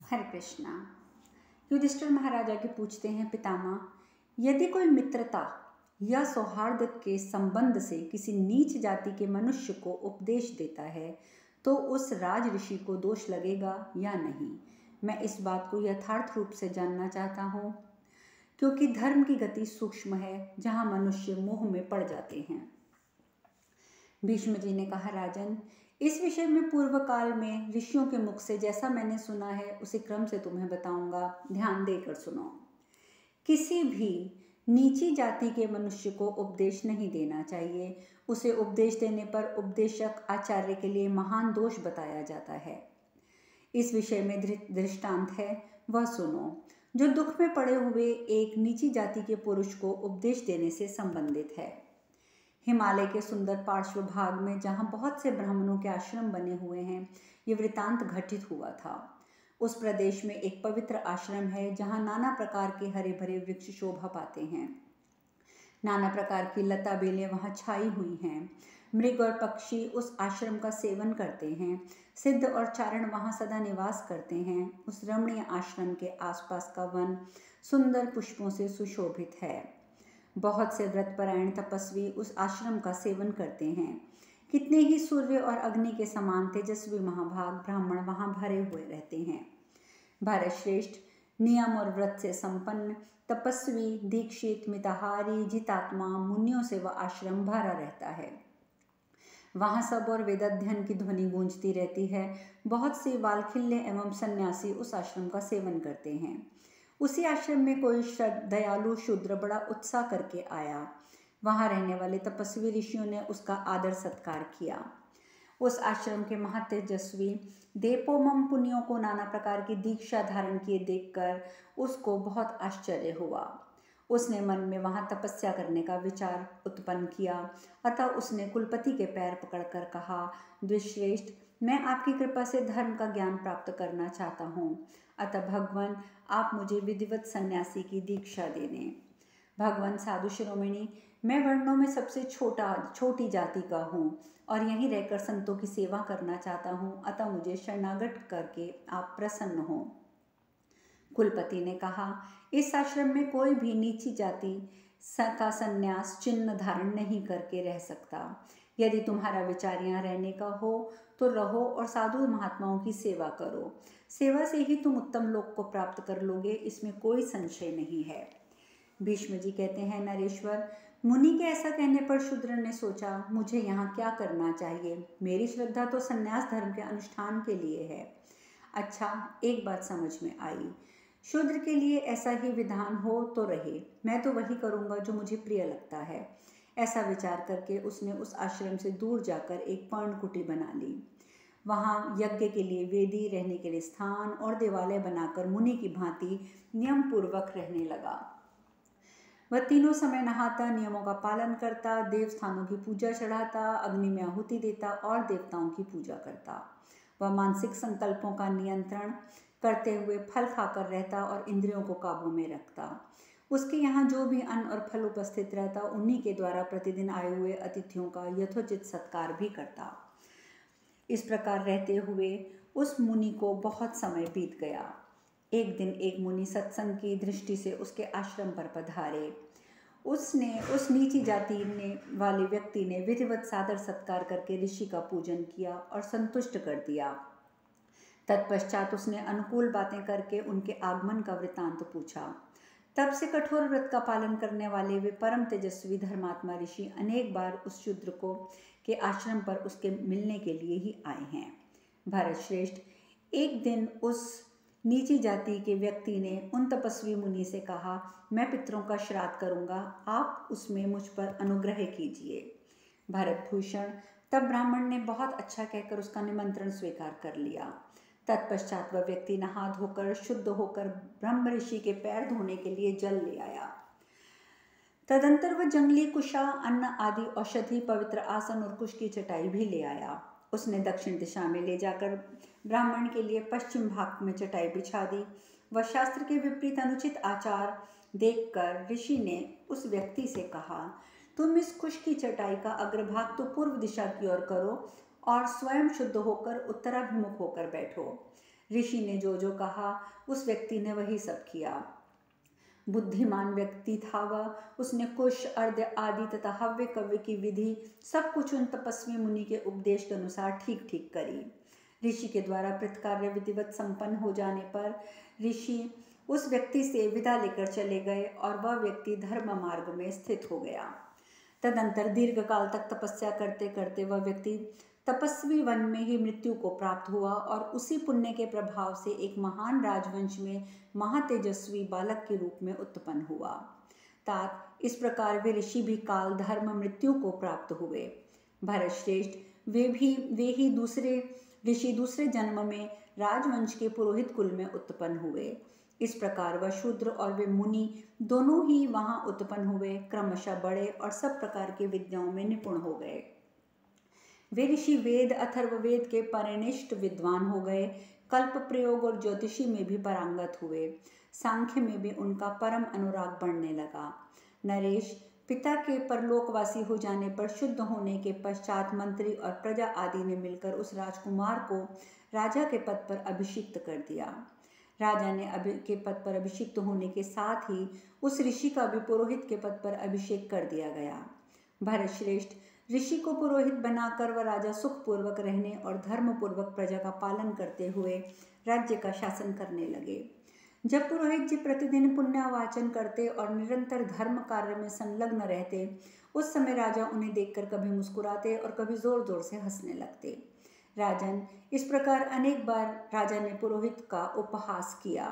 हरे कृष्णा। युधिष्ठिर महाराजा के पूछते हैं, पितामह, यदि कोई मित्रता या सौहार्द के संबंध से किसी नीच जाति के मनुष्य को उपदेश देता है तो उस राज ऋषि को दोष लगेगा या नहीं? मैं इस बात को यथार्थ रूप से जानना चाहता हूँ, क्योंकि धर्म की गति सूक्ष्म है जहाँ मनुष्य मोह में पड़ जाते हैं। भीष्म जी ने कहा, राजन, इस विषय में पूर्व काल में ऋषियों के मुख से जैसा मैंने सुना है उसी क्रम से तुम्हें बताऊंगा, ध्यान देकर सुनो। किसी भी नीची जाति के मनुष्य को उपदेश नहीं देना चाहिए। उसे उपदेश देने पर उपदेशक आचार्य के लिए महान दोष बताया जाता है। इस विषय में दृष्टांत है, वह सुनो, जो दुख में पड़े हुए एक नीची जाति के पुरुष को उपदेश देने से संबंधित है। हिमालय के सुंदर पार्श्व भाग में जहाँ बहुत से ब्राह्मणों के आश्रम बने हुए हैं, ये वृतांत घटित हुआ था। उस प्रदेश में एक पवित्र आश्रम है जहाँ नाना प्रकार के हरे भरे वृक्ष शोभा पाते हैं। नाना प्रकार की लता बेलें वहाँ छाई हुई हैं। मृग और पक्षी उस आश्रम का सेवन करते हैं। सिद्ध और चारण वहाँ सदा निवास करते हैं। उस रमणीय आश्रम के आसपास का वन सुंदर पुष्पों से सुशोभित है। बहुत से व्रतपरायण तपस्वी उस आश्रम का सेवन करते हैं। कितने ही सूर्य और अग्नि के समान तेजस्वी महाभाग ब्राह्मण वहाँ भरे हुए रहते हैं। भारत श्रेष्ठ, नियम और व्रत से संपन्न, तपस्वी, दीक्षित, मिताहारी, जितात्मा मुनियों से वह आश्रम भरा रहता है। वहाँ सब और वेदाध्ययन की ध्वनि गूंजती रहती है। बहुत से वालखिल्य एवं सन्यासी उस आश्रम का सेवन करते हैं। उसी आश्रम में कोई दयालु शूद्र बड़ा उत्साह करके आया। वहाँ रहने वाले तपस्वी ऋषियों ने उसका आदर सत्कार किया। उस आश्रम के महातेजस्वी देपोमम पुनियों को नाना प्रकार की दीक्षा धारण किए देखकर उसको बहुत आश्चर्य हुआ। उसने मन में वहाँ तपस्या करने का विचार उत्पन्न किया। अतः उसने कुलपति के पैर पकड़कर कहा, द्विश्रेष्ठ, मैं आपकी कृपा से धर्म का ज्ञान प्राप्त करना चाहता हूँ। अतः भगवान, आप मुझे विधिवत सन्यासी की दीक्षा दे दें। भगवान साधु शिरोमणि, मैं वर्णों में सबसे छोटी जाति का हूँ और यहीं रहकर संतों की सेवा करना चाहता हूँ। अतः मुझे शरणागत करके आप प्रसन्न हो। कुलपति ने कहा, इस आश्रम में कोई भी नीची जाति का संन्यास चिन्ह धारण नहीं करके रह सकता। यदि तुम्हारा विचार यहाँ रहने का हो तो रहो और साधु महात्माओं की सेवा करो। सेवा से ही तुम उत्तम लोक को प्राप्त कर लोगे, इसमें कोई संशय नहीं है। भीष्म जी कहते हैं, नरेश्वर, मुनि के ऐसा कहने पर शूद्र ने सोचा, मुझे यहाँ क्या करना चाहिए? मेरी श्रद्धा तो संन्यास धर्म के अनुष्ठान के लिए है। अच्छा, एक बात समझ में आई, शूद्र के लिए ऐसा ही विधान हो तो रहे, मैं तो वही करूँगा जो मुझे प्रिय लगता है। ऐसा विचार करके उसने उस आश्रम से दूर जाकर एक पर्णकुटी बना ली। वहाँ यज्ञ के लिए वेदी, रहने के लिए स्थान और देवालय बनाकर मुनि की भांति नियम पूर्वक रहने लगा। वह तीनों समय नहाता, नियमों का पालन करता, देवस्थानों की पूजा चढ़ाता, अग्नि में आहुति देता और देवताओं की पूजा करता। वह मानसिक संकल्पों का नियंत्रण करते हुए फल खाकर रहता और इंद्रियों को काबू में रखता। उसके यहाँ जो भी अन्न और फल उपस्थित रहता, उन्हीं के द्वारा प्रतिदिन आए हुए अतिथियों का यथोचित सत्कार भी करता। इस प्रकार रहते हुए उस मुनि को बहुत समय बीत गया। एक दिन एक मुनि सत्संग की दृष्टि से उसके आश्रम पर पधारे। उसने उस नीची जाति वाले व्यक्ति ने विधिवत सादर सत्कार करके ऋषि का पूजन किया और संतुष्ट कर दिया। तत्पश्चात उसने अनुकूल बातें करके उनके आगमन का वृतांत पूछा। तब से कठोर व्रत का पालन करने वाले वे परम तेजस्वी धर्मात्मा ऋषि अनेक बार उस शूद्र को के आश्रम पर उसके मिलने के लिए ही आए हैं। भारत श्रेष्ठ, एक दिन उस नीची जाति के व्यक्ति ने उन तपस्वी मुनि से कहा, मैं पितरों का श्राद्ध करूंगा, आप उसमें मुझ पर अनुग्रह कीजिए। भारत भूषण, तब ब्राह्मण ने बहुत अच्छा कहकर उसका निमंत्रण स्वीकार कर लिया। तत्पश्चात वह व्यक्ति नहा धोकर शुद्ध होकर ब्रह्म ऋषि के पैर धोने के लिए जल ले आया। तदंतर वह जंगली कुशा, अन्न आदि औषधि, पवित्र आसन और कुश की चटाई भी ले आया। उसने दक्षिण दिशा में ले जाकर ब्राह्मण के लिए पश्चिम भाग में चटाई बिछा दी। वह शास्त्र के विपरीत अनुचित आचार देखकर ऋषि ने उस व्यक्ति से कहा, तुम इस कुश की चटाई का अग्रभाग तो पूर्व दिशा की ओर करो और स्वयं शुद्ध होकर उत्तराभिमुख होकर बैठो। ऋषि ने जो जो कहा उस व्यक्ति ने वही सब किया। बुद्धिमान व्यक्ति था वह। उसने कुश, अर्घ्य आदि तथा हव्य कव्य की विधि सब कुछ उन तपस्वी मुनि के उपदेश के अनुसार ठीक ठीक करी। ऋषि के द्वारा कृतकार्य विधिवत संपन्न हो जाने पर ऋषि उस व्यक्ति से विदा लेकर चले गए और वह व्यक्ति धर्म मार्ग में स्थित हो गया। तदंतर दीर्घ काल तक तपस्या करते करते वह व्यक्ति तपस्वी वन में ही मृत्यु को प्राप्त हुआ और उसी पुण्य के प्रभाव से एक महान राजवंश में महातेजस्वी बालक के रूप में उत्पन्न हुआ। तात इस प्रकार वे ऋषि भी काल धर्म मृत्यु को प्राप्त हुए। भरत श्रेष्ठ वे ही दूसरे ऋषि दूसरे जन्म में राजवंश के पुरोहित कुल में उत्पन्न हुए। इस प्रकार वह शूद्र और वे मुनि दोनों ही वहां उत्पन्न हुए, क्रमशः बड़े और सब प्रकार की विद्याओं में निपुण हो गए। वे ऋषि वेद अथर्ववेद के परिनिष्ठ विद्वान हो गए, कल्प प्रयोग और ज्योतिषी में भी पारंगत हुए, सांख्य में भी उनका परम अनुराग बढ़ने लगा। नरेश पिता के परलोकवासी हो जाने पर शुद्ध होने के पश्चात मंत्री और प्रजा आदि ने मिलकर उस राजकुमार को राजा के पद पर अभिषिक्त कर दिया। राजा ने के पद पर अभिषिक्त होने के साथ ही उस ऋषि का भी पुरोहित के पद पर अभिषेक कर दिया गया। भरत श्रेष्ठ ऋषि को पुरोहित बनाकर वह राजा सुखपूर्वक रहने और धर्मपूर्वक प्रजा का पालन करते हुए राज्य का शासन करने लगे। जब पुरोहित जी प्रतिदिन पुण्यवाचन करते और निरंतर धर्म कार्य में संलग्न रहते, उस समय राजा उन्हें देखकर कभी मुस्कुराते और कभी जोर जोर से हंसने लगते। राजन, इस प्रकार अनेक बार राजा ने पुरोहित का उपहास किया।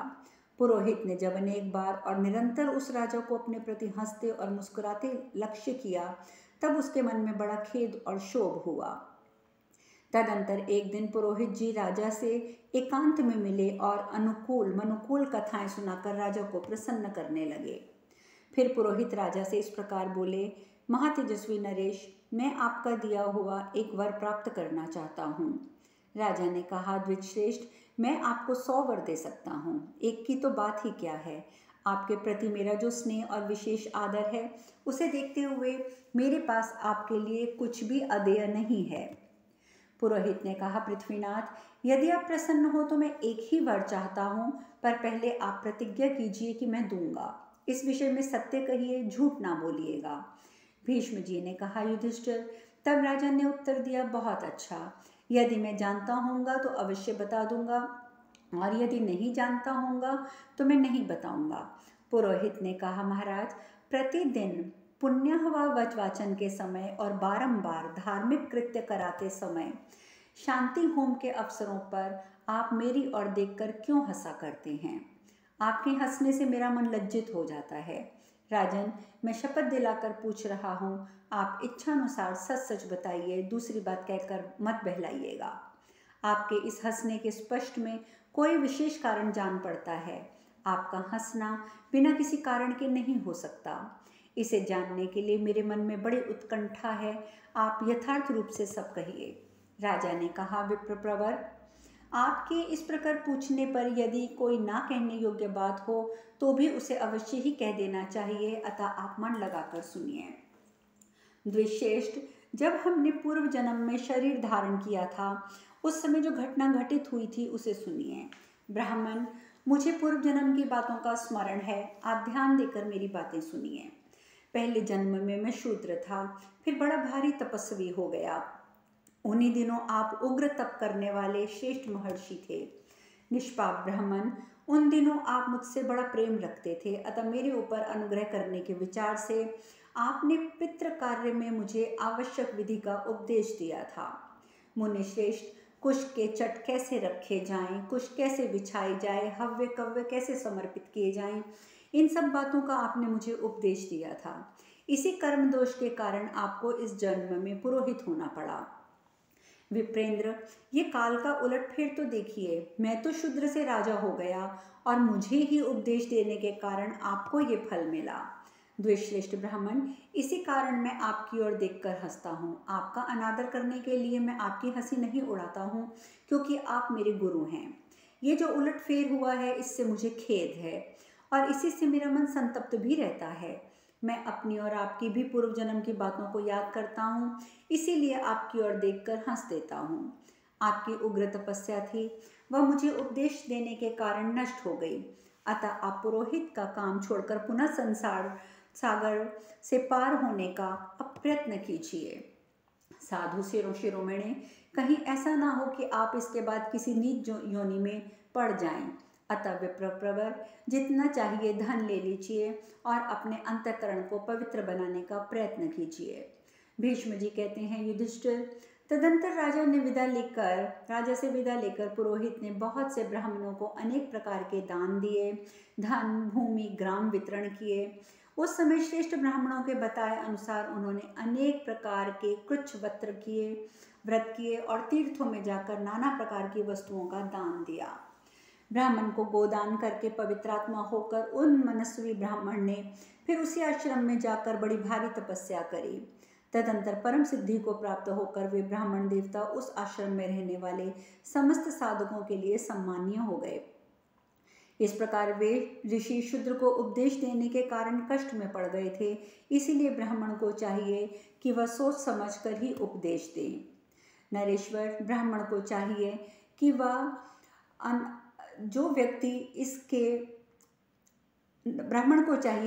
पुरोहित ने जब अनेक बार और निरंतर उस राजा को अपने प्रति हंसते और मुस्कुराते लक्ष्य किया, तब उसके मन में बड़ा खेद और क्षोभ हुआ। तदंतर एक दिन पुरोहित जी राजा से एकांत में मिले और मनुकूल कथाएं सुनाकर राजा को प्रसन्न करने लगे। फिर पुरोहित राजा से इस प्रकार बोले, महातेजस्वी नरेश, मैं आपका दिया हुआ एक वर प्राप्त करना चाहता हूँ। राजा ने कहा, द्विजश्रेष्ठ, मैं आपको 100 वर दे सकता हूँ। एक की तो बात ही क्या है। आपके प्रति मेरा जो स्नेह और विशेष आदर है, उसे देखते हुए मेरे पास आपके लिए कुछ भी अदेय नहीं है। पुरोहित ने कहा, पृथ्वीनाथ, यदि आप प्रसन्न हो तो मैं एक ही वर चाहता हूँ, पर पहले आप प्रतिज्ञा कीजिए कि मैं दूंगा। इस विषय में सत्य कहिए, झूठ ना बोलिएगा। भीष्म जी ने कहा, युधिष्ठिर। तब राजा ने उत्तर दिया, बहुत अच्छा, यदि मैं जानता होऊंगा तो अवश्य बता दूंगा, और यदि नहीं जानता होऊंगा तो मैं नहीं बताऊंगा। पुरोहित ने कहा, महाराज, प्रतिदिन पुण्यहवा वाचन के समय और बारंबार धार्मिक कृत्य कराते समय शांति होम के अवसरों पर आप मेरी ओर देखकर क्यों हंसा करते हैं? आपके हंसने से मेरा मन लज्जित हो जाता है। राजन, मैं शपथ दिलाकर पूछ रहा हूँ, आप इच्छानुसार सच सच बताइए, दूसरी बात कहकर मत बहलाइएगा। आपके इस हंसने के स्पष्ट में कोई विशेष कारण जान पड़ता है। आपका हंसना बिना किसी कारण के नहीं हो सकता। इसे जानने के लिए मेरे मन में बड़ी उत्कंठा है। आप यथार्थ रूप से सब कहिए। राजा ने कहा, विप्रवर, आपके इस प्रकार पूछने पर यदि कोई ना कहने योग्य बात हो तो भी उसे अवश्य ही कह देना चाहिए, अतः आप मन लगाकर सुनिए। द्विश्रेष्ठ, जब हमने पूर्व जन्म में शरीर धारण किया था, उस समय जो घटना घटित हुई थी उसे सुनिए। ब्राह्मण, मुझे पूर्व जन्म की बातों का स्मरण है, आप ध्यान देकर मेरी बातें सुनिए। पहले जन्म में मैं शूद्र था, फिर बड़ा भारी तपस्वी हो गया। उन्हीं दिनों आप उग्र तप करने वाले श्रेष्ठ महर्षि थे। निष्पाप ब्राह्मण, उन दिनों आप मुझसे बड़ा प्रेम रखते थे, अतः मेरे ऊपर अनुग्रह करने के विचार से आपने पितृ कार्य में मुझे आवश्यक विधि का उपदेश दिया था। मुनिश्रेष्ठ, कुश के चट कैसे रखे जाएं, कुश कैसे बिछाई जाए, हव्य कव्य कैसे समर्पित किए जाएं, इन सब बातों का आपने मुझे उपदेश दिया था। इसी कर्म दोष के कारण आपको इस जन्म में पुरोहित होना पड़ा। विप्रेंद्र, ये काल का उलटफेर तो देखिए। मैं तो शूद्र से राजा हो गया और मुझे ही उपदेश देने के कारण आपको ये फल मिला। द्विश्रेष्ठ ब्राह्मण, इसी कारण मैं आपकी ओर देखकर हंसता हूँ। आपका अनादर करने के लिए मैं आपकी हंसी नहीं उड़ाता हूँ, क्योंकि आप मेरे गुरु हैं। ये जो उलटफेर हुआ है, इससे मुझे खेद है और इसी से मेरा मन संतप्त भी रहता है। मैं अपनी और आपकी भी पूर्व जन्म की बातों को याद करता हूँ, इसीलिए आपकी ओर देखकर हंस देता हूँ। आपकी उग्र तपस्या थी, वह मुझे उपदेश देने के कारण नष्ट हो गई। अतः आप पुरोहित का काम छोड़कर पुनः संसार सागर से पार होने का अब प्रयत्न कीजिए। साधु शिरोमणि, कहीं ऐसा ना हो कि आप इसके बाद किसी नीच योनि में पड़ जाएं। अतः विप्रवर, जितना चाहिए धन ले लीजिए और अपने अंतःकरण को पवित्र बनाने का प्रयत्न कीजिए। भीष्म जी कहते हैं, युधिष्ठिर, तदंतर राजा से विदा लेकर पुरोहित ने बहुत से ब्राह्मणों को अनेक प्रकार के दान दिए, धन, भूमि, ग्राम वितरण किए। उस समय श्रेष्ठ ब्राह्मणों के बताए अनुसार उन्होंने अनेक प्रकार के कृच्छ व्रत किए और तीर्थों में जाकर नाना प्रकार की वस्तुओं का दान दिया। ब्राह्मण को गोदान करके पवित्रात्मा होकर उन मनस्वी ब्राह्मण ने फिर उसी आश्रम में जाकर बड़ी भारी तपस्या करी। तदंतर परम सिद्धि को प्राप्त होकर वे ब्राह्मण देवता उस आश्रम में रहने वाले समस्त साधकों के लिए सम्मानीय हो गए। इस प्रकार वे ऋषि शूद्र को उपदेश देने के कारण कष्ट में पड़ गए थे, इसीलिए ब्राह्मण को चाहिए कि वह सोच समझकर ही उपदेश दे। नरेश्वर, ब्राह्मण को चाहिए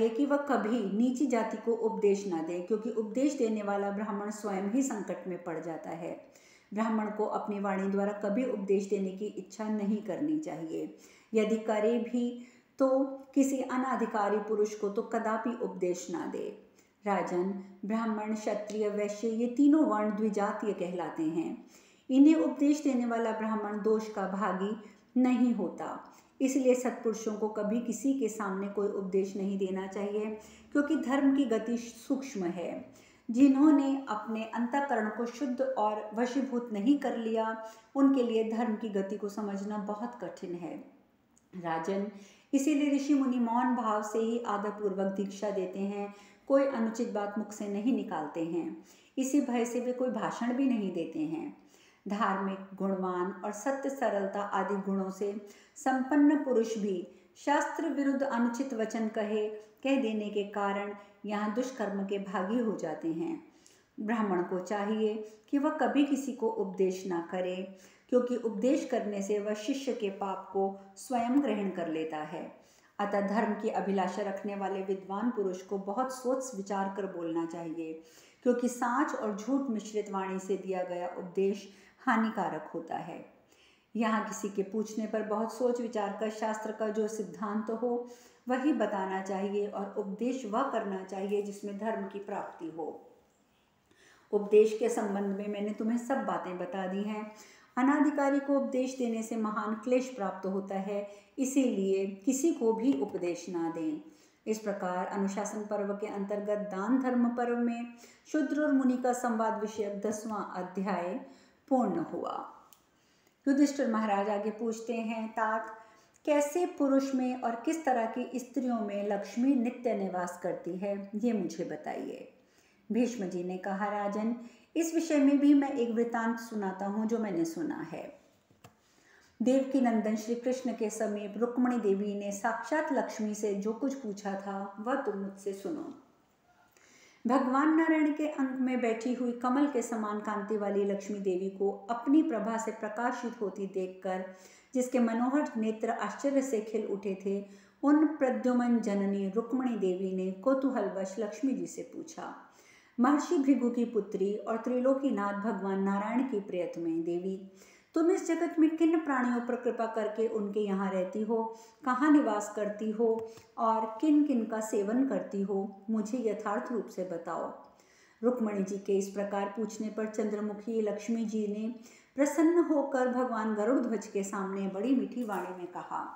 कि वह कभी नीची जाति को उपदेश न दे, क्योंकि उपदेश देने वाला ब्राह्मण स्वयं ही संकट में पड़ जाता है। ब्राह्मण को अपनी वाणी द्वारा कभी उपदेश देने की इच्छा नहीं करनी चाहिए। यदि करे भी तो किसी अनाधिकारी पुरुष को तो कदापि उपदेश न दे। राजन, ब्राह्मण, क्षत्रिय, वैश्य ये तीनों वर्ण द्विजातीय कहलाते हैं। इन्हें उपदेश देने वाला ब्राह्मण दोष का भागी नहीं होता। इसलिए सत्पुरुषों को कभी किसी के सामने कोई उपदेश नहीं देना चाहिए, क्योंकि धर्म की गति सूक्ष्म है। जिन्होंने अपने अंतःकरण को शुद्ध और वशीभूत नहीं कर लिया, उनके लिए धर्म की गति को समझना बहुत कठिन है। राजन, इसीलिए ऋषि मुनि मौन भाव से ही आदरपूर्वक दीक्षा देते हैं, कोई अनुचित बात मुख से नहीं निकालते हैं। इसी भय से वे कोई भाषण भी नहीं देते हैं। धार्मिक, गुणवान और सत्य, सरलता आदि गुणों से संपन्न पुरुष भी शास्त्र विरुद्ध अनुचित वचन कह देने के कारण यहाँ दुष्कर्म के भागी हो जाते हैं। ब्राह्मण को चाहिए कि वह कभी किसी को उपदेश ना करे, क्योंकि उपदेश करने से वह शिष्य के पाप को स्वयं ग्रहण कर लेता है। अतः धर्म की अभिलाषा रखने वाले विद्वान पुरुष को बहुत सोच विचार कर बोलना चाहिए, क्योंकि सांच और झूठ मिश्रित वाणी से दिया गया उपदेश हानिकारक होता है। यहाँ किसी के पूछने पर बहुत सोच विचार कर शास्त्र का जो सिद्धांत हो वही बताना चाहिए, और उपदेश वह करना चाहिए जिसमें धर्म की प्राप्ति हो। उपदेश के संबंध में मैंने तुम्हें सब बातें बता दी हैं। अनाधिकारी को उपदेश देने से महान क्लेश प्राप्त होता है, इसीलिए किसी को भी उपदेश ना दें। इस प्रकार अनुशासन पर्व के अंतर्गत दान धर्म पर्व में शूद्र और मुनि का संवाद विषयक 10वां अध्याय पूर्ण हुआ। युधिष्ठिर महाराज आगे पूछते हैं, तात, कैसे पुरुष में और किस तरह की स्त्रियों में लक्ष्मी नित्य निवास करती है, ये मुझे बताइए। भीष्म जी ने कहा, राजन, इस विषय में भी मैं एक वृतांत सुनाता हूँ जो मैंने सुना है। देवकी नंदन श्री कृष्ण के समीप रुक्मिणी देवी ने साक्षात लक्ष्मी से जो कुछ पूछा था वह तुम मुझसे सुनो। भगवान नारायण के अंक में बैठी हुई कमल के समान कांति वाली लक्ष्मी देवी को अपनी प्रभा से प्रकाशित होती देखकर जिसके मनोहर नेत्र आश्चर्य से खिल उठे थे, उन प्रद्युमन जननी रुक्मिणी देवी ने कौतूहलवश लक्ष्मी जी से पूछा, महर्षि भृगु की पुत्री और त्रिलोकीनाथ भगवान नारायण की प्रियतमे देवी, तुम इस जगत में किन प्राणियों पर कृपा करके उनके यहाँ रहती हो, कहाँ निवास करती हो और किन किन का सेवन करती हो, मुझे यथार्थ रूप से बताओ। रुक्मिणी जी के इस प्रकार पूछने पर चंद्रमुखी लक्ष्मी जी ने प्रसन्न होकर भगवान गरुड़ ध्वज के सामने बड़ी मीठी वाणी में कहा।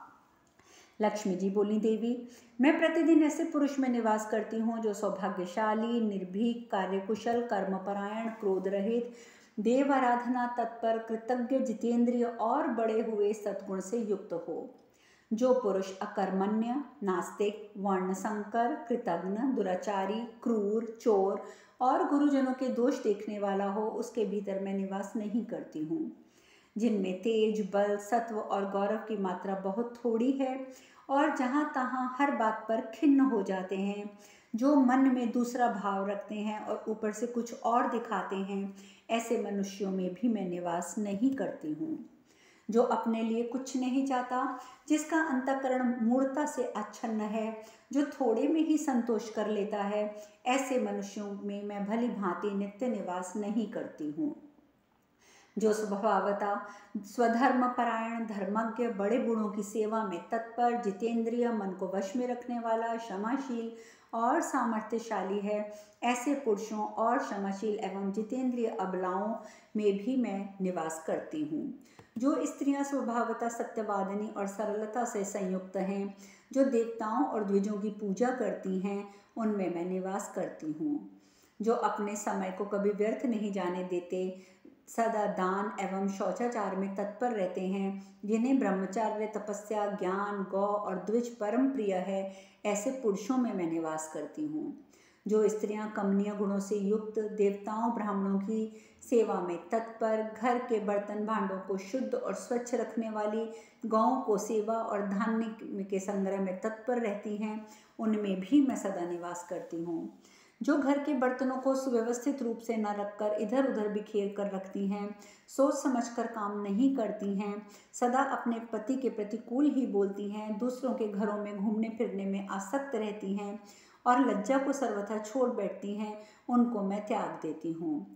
लक्ष्मी जी बोली, देवी, मैं प्रतिदिन ऐसे पुरुष में निवास करती हूँ जो सौभाग्यशाली, निर्भीक, कार्यकुशल, कर्मपरायण, क्रोध रहित, देव आराधना तत्पर, कृतज्ञ, जितेंद्रिय और बड़े हुए सद्गुण से युक्त हो। जो पुरुष अकर्मण्य, नास्तिक, वर्णसंकर, कृतघ्न, दुराचारी, क्रूर, चोर और गुरुजनों के दोष देखने वाला हो, उसके भीतर मैं निवास नहीं करती हूँ। जिनमें तेज, बल, सत्व और गौरव की मात्रा बहुत थोड़ी है और जहाँ तहाँ हर बात पर खिन्न हो जाते हैं, जो मन में दूसरा भाव रखते हैं और ऊपर से कुछ और दिखाते हैं, ऐसे मनुष्यों में भी मैं निवास नहीं करती हूँ। जो अपने लिए कुछ नहीं चाहता, जिसका अंतःकरण मूढ़ता से आच्छन्न है, जो थोड़े में ही संतोष कर लेता है, ऐसे मनुष्यों में मैं भली भांति नित्य निवास नहीं करती हूँ। जो स्वभावतः स्वधर्म परायण, धर्मज्ञ, बड़े गुणों की सेवा में तत्पर, जितेंद्रिय, मन को वश में रखने वाला, क्षमाशील और सामर्थ्यशाली है, ऐसे पुरुषों और क्षमाशील एवं जितेंद्रिय अबलाओं में भी मैं निवास करती हूँ। जो स्त्रियां स्वभावतः सत्यवादिनी और सरलता से संयुक्त हैं, जो देवताओं और द्विजों की पूजा करती हैं, उनमें मैं निवास करती हूँ। जो अपने समय को कभी व्यर्थ नहीं जाने देते, सदा दान एवं शौचाचार में तत्पर रहते हैं, जिन्हें ब्रह्मचर्य, तपस्या, ज्ञान, गौ और द्विज परम प्रिय है, ऐसे पुरुषों में मैं निवास करती हूँ। जो स्त्रियां कमनीय गुणों से युक्त, देवताओं ब्राह्मणों की सेवा में तत्पर, घर के बर्तन भांडों को शुद्ध और स्वच्छ रखने वाली, गौओं को सेवा और धान्य के संग्रह में तत्पर रहती हैं, उनमें भी मैं सदा निवास करती हूँ। जो घर के बर्तनों को सुव्यवस्थित रूप से न रखकर इधर उधर बिखेर कर रखती हैं, सोच समझकर काम नहीं करती हैं, सदा अपने पति के प्रतिकूल ही बोलती हैं, दूसरों के घरों में घूमने फिरने में आसक्त रहती हैं और लज्जा को सर्वथा छोड़ बैठती हैं, उनको मैं त्याग देती हूँ।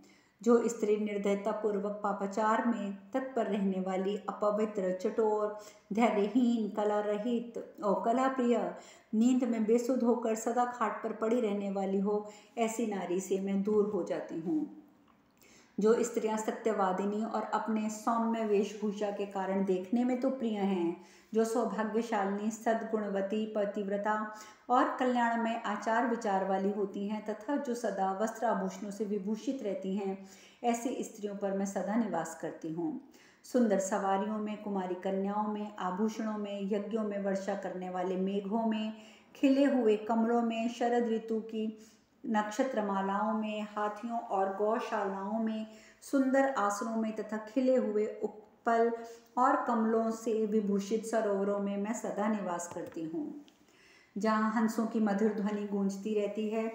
जो स्त्री निर्दयतापूर्वक पापाचार में तत्पर रहने वाली, अपवित्र, चटोर, धैर्यहीन, कला रहित और कला प्रिय, नींद में बेसुध होकर सदा खाट पर पड़ी रहने वाली हो, ऐसी नारी से मैं दूर हो जाती हूँ। जो स्त्रियां सत्यवादिनी और अपने सौम्य वेशभूषा के कारण देखने में तो प्रिय हैं, जो सौभाग्यशालिनी, सद्गुणवती, पतिव्रता और कल्याणमय आचार विचार वाली होती हैं तथा जो सदा वस्त्र आभूषणों से विभूषित रहती हैं, ऐसी स्त्रियों पर मैं सदा निवास करती हूँ। सुंदर सवारियों में, कुमारी कन्याओं में, आभूषणों में, यज्ञों में वर्षा करने वाले मेघों में, खिले हुए कमलों में, शरद ऋतु की नक्षत्रमालाओं में, हाथियों और गौशालाओं में, सुंदर आसनों में तथा खिले हुए उपल और कमलों से विभूषित सरोवरों में मैं सदा निवास करती हूँ। जहाँ हंसों की मधुर ध्वनि गूंजती रहती है,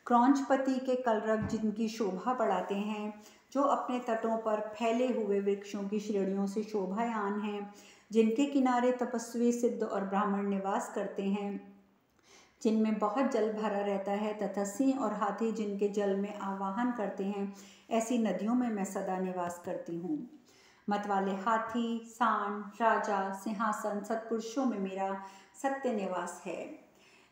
क्रौंचपति के कलरव जिनकी शोभा बढ़ाते हैं, जो अपने तटों पर फैले हुए वृक्षों की श्रेणियों से शोभायान हैं, जिनके किनारे तपस्वी, सिद्ध और ब्राह्मण निवास करते हैं, जिनमें बहुत जल भरा रहता है तथा सिंह और हाथी जिनके जल में आवाहन करते हैं, ऐसी नदियों में मैं सदा निवास करती हूँ। मत वाले हाथी, सांड, राजा, सिंहासन, सत्पुरुषों में मेरा सत्य निवास है।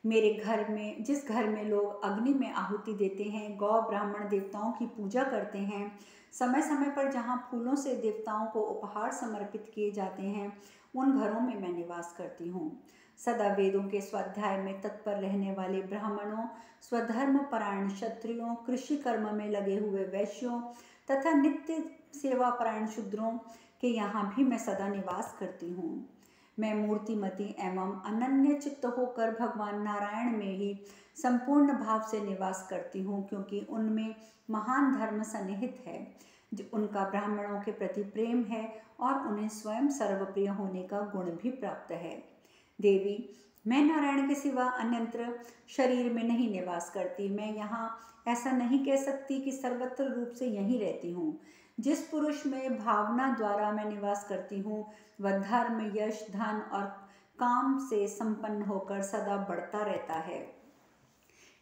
मेरे घर में, जिस घर में लोग अग्नि में आहुति देते हैं, गौ ब्राह्मण देवताओं की पूजा करते हैं, समय समय पर जहाँ फूलों से देवताओं को उपहार समर्पित किए जाते हैं, उन घरों में मैं निवास करती हूँ। सदा वेदों के स्वाध्याय में तत्पर रहने वाले ब्राह्मणों, स्वधर्म परायण क्षत्रियों, कृषि कर्म में लगे हुए वैश्यों तथा नित्य सेवा परायण शूद्रों के यहाँ भी मैं सदा निवास करती हूँ। मैं मूर्तिमती एवं अनन्य चित्त होकर भगवान नारायण में ही संपूर्ण भाव से निवास करती हूँ, क्योंकि उनमें महान धर्म सन्निहित है, उनका ब्राह्मणों के प्रति प्रेम है और उन्हें स्वयं सर्वप्रिय होने का गुण भी प्राप्त है। देवी, मैं नारायण के सिवा अन्यत्र शरीर में नहीं निवास करती। मैं यहाँ ऐसा नहीं कह सकती कि सर्वत्र रूप से यहीं रहती हूँ। जिस पुरुष में भावना द्वारा मैं निवास करती हूँ, वह धर्म, यश, धन और काम से संपन्न होकर सदा बढ़ता रहता है।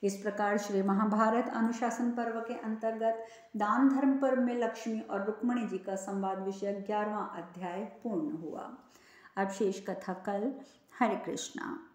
इस प्रकार श्री महाभारत अनुशासन पर्व के अंतर्गत दान धर्म पर्व में लक्ष्मी और रुक्मिणी जी का संवाद विषय 11वां अध्याय पूर्ण हुआ। अब शेष कथा कल। हरे कृष्णा।